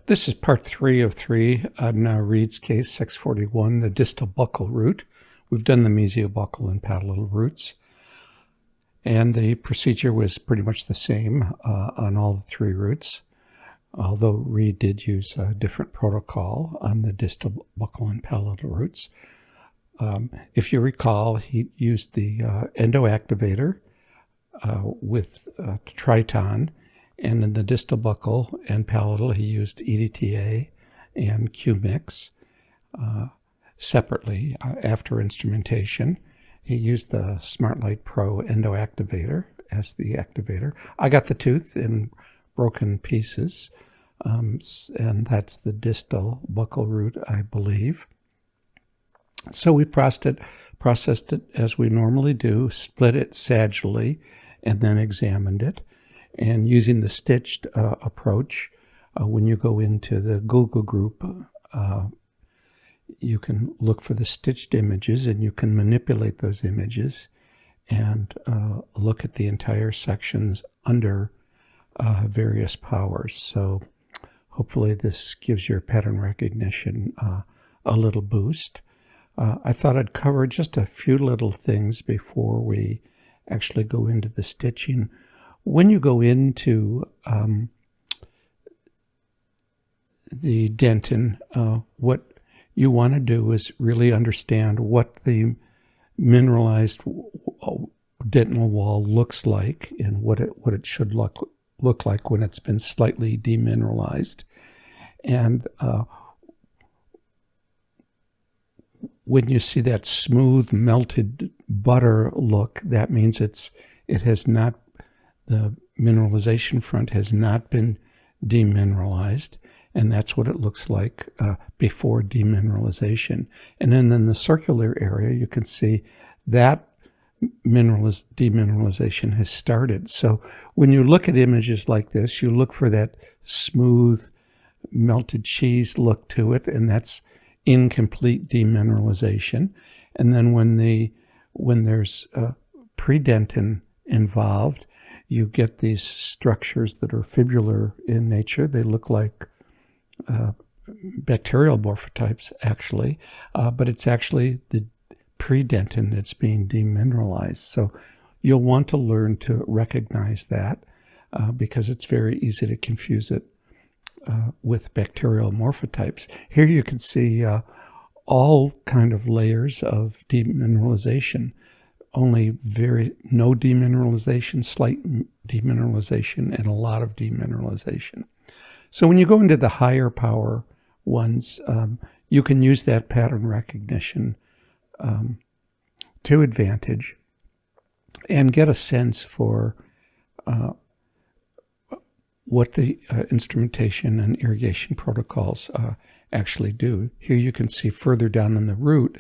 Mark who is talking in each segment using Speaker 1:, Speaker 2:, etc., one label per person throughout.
Speaker 1: This is part 3 of 3 on Reed's case 641, the distal buccal root. We've done the mesiobuccal and palatal roots. And the procedure was pretty much the same on all the 3 roots, although Reed did use a different protocol on the distal buccal and palatal roots. If you recall, he used the Endoactivator with Triton, and in the distal buccal and palatal, he used EDTA and Q-Mix separately after instrumentation. He used the SmartLight Pro Endoactivator as the activator. I got the tooth in broken pieces, and that's the distal buccal root, I believe. So we processed it as we normally do, split it sagittally, and then examined it. And using the stitched approach, when you go into the Google group, you can look for the stitched images, and you can manipulate those images and look at the entire sections under various powers. So hopefully this gives your pattern recognition a little boost. I thought I'd cover just a few little things before we actually go into the stitching. When you go into the dentin, what you want to do is really understand what the mineralized dentinal wall looks like and what it should look like when it's been slightly demineralized. And when you see that smooth melted butter look, that means the mineralization front has not been demineralized, and that's what it looks like before demineralization. And then in the circular area, you can see that demineralization has started. So when you look at images like this, you look for that smooth melted cheese look to it, and that's incomplete demineralization. And then when there's predentin involved, you get these structures that are fibrillar in nature. They look like bacterial morphotypes, actually, but it's actually the predentin that's being demineralized. So you'll want to learn to recognize that because it's very easy to confuse it with bacterial morphotypes. Here you can see all kind of layers of demineralization. Only no demineralization, slight demineralization, and a lot of demineralization. So when you go into the higher power ones, you can use that pattern recognition to advantage and get a sense for what the instrumentation and irrigation protocols actually do. Here you can see further down in the root,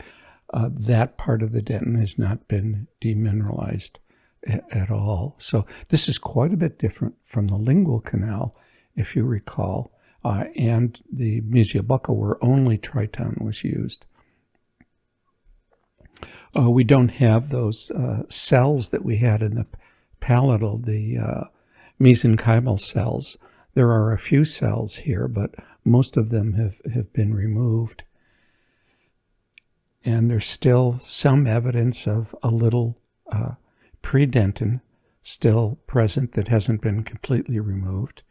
Speaker 1: that part of the dentin has not been demineralized at all. So this is quite a bit different from the lingual canal, if you recall, and the mesiobuccal where only Triton was used. We don't have those cells that we had in the palatal, the mesenchymal cells. There are a few cells here, but most of them have been removed. And there's still some evidence of a little predentin still present that hasn't been completely removed.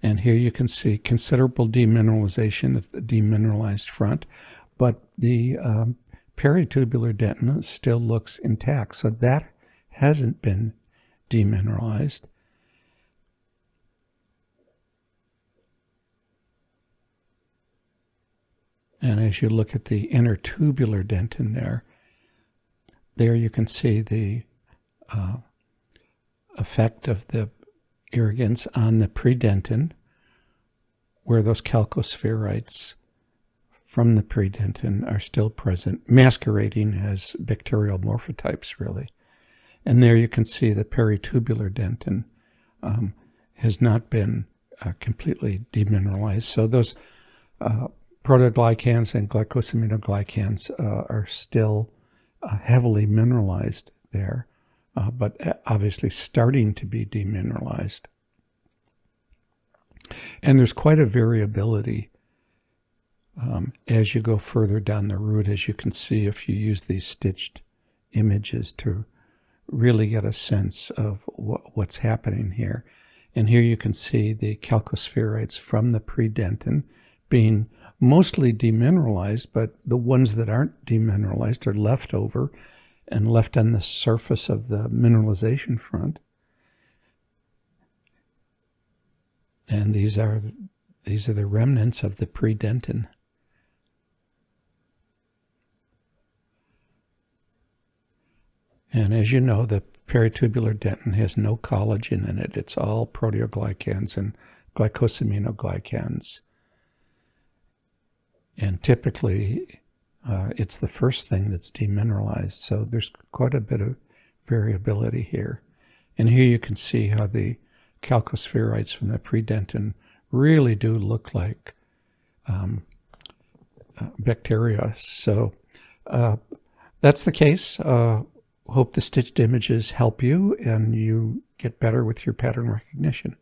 Speaker 1: And here you can see considerable demineralization at the demineralized front, but the peritubular dentin still looks intact, so that hasn't been demineralized. And as you look at the intertubular dentin there you can see the effect of the irrigants on the predentin, where those chalcospheroids from the predentin are still present, masquerading as bacterial morphotypes, really. And there you can see the peritubular dentin has not been completely demineralized. So those proteoglycans and glycosaminoglycans are still heavily mineralized there, but obviously starting to be demineralized. And there's quite a variability as you go further down the route, as you can see if you use these stitched images to really get a sense of what's happening here. And here you can see the chalcospheroids from the predentin being mostly demineralized, but the ones that aren't demineralized are left over and left on the surface of the mineralization front. And these are the remnants of the predentin. And as you know, the peritubular dentin has no collagen in it. It's all proteoglycans and glycosaminoglycans. And typically, it's the first thing that's demineralized. So there's quite a bit of variability here. And here you can see how the chalcospheroids from the predentin really do look like bacteria. So that's the case. Hope the stitched images help you and you get better with your pattern recognition.